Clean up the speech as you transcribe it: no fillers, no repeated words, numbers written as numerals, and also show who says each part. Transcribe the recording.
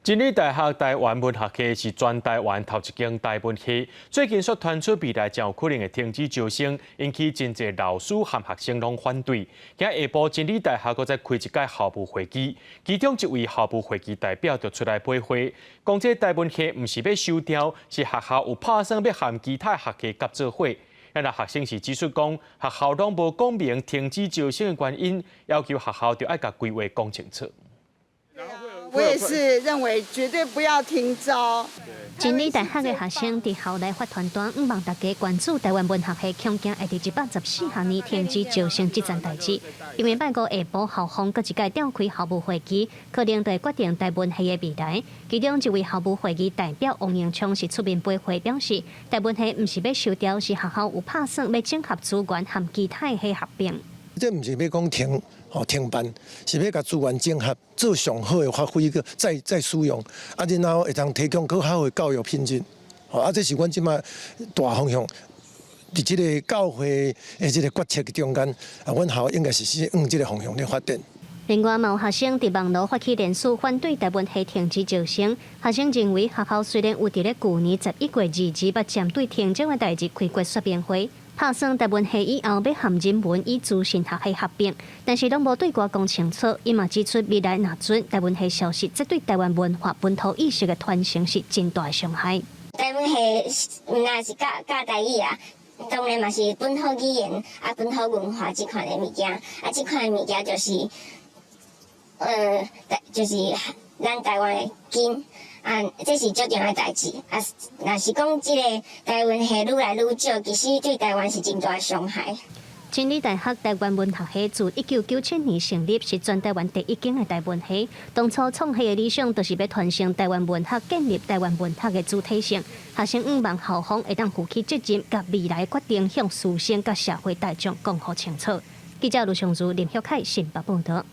Speaker 1: 真理大学台湾文学系是全台湾头一间台文系，最近所传出未来将有可能会停止招生，引起真侪老师和学生拢反对。今下晡真理大学搁再开一届校务会议，其中一位校务会议代表就出来背花，讲这台文系毋是要收掉，是学校有拍算要和其他学系合作伙。那学生是指出讲，学校拢无讲明停止招生的原因，要求学校就要甲规划讲清楚。
Speaker 2: 我也是认为绝对不要停招。
Speaker 3: 真理大学的学生伫校内发传单，希望大家关注台湾文学系恐惊会伫114学年停止招生这件代志。因为拜五下晡校方搁一届召开校务会议，可能会决定台文系的未来。其中一位校务会议代表王永昌是出面背会表示，台文系毋是要收掉，是学校有打算要整合资源和其他的系合并。
Speaker 4: 这毋是要讲停。 停办是要甲资源整合，做上好的发挥，个再使用，然后会当提供更好的教育品质。这是阮即卖大方向。伫即个教会的即个决策中间，阮校应该是往即个方向咧发展。
Speaker 3: 另外，有学生伫网络发起联署，反对台文系停止招生。学生认为，学校虽然有伫咧去年11月2日把针对停招的代志开过说明会。 拍算台文系以后要和人文与资讯学系合并，但是拢无对外讲清楚。伊嘛指出，未来若准台文系消失，这对台湾文化本土意识的传承是真大的伤害。
Speaker 5: 台文系若是教台语啊，当然嘛是本土语言啊、本土文化这款的物件啊，这款的物件就是咱台湾的根。 啊，这是最重要的代志。啊，若是讲这个台湾系愈来愈少，其实对台湾是真大的伤害。
Speaker 3: 真理大学台湾文学系自1997年成立，是全台湾第一间的台文系。当初创系的理想，就是要传承台湾文学，建立台湾文学的主体性。学生希望校方会当负起责任，甲未来决定向师生甲社会大众讲好清楚。记者卢尚如、林旭凯、新北报道。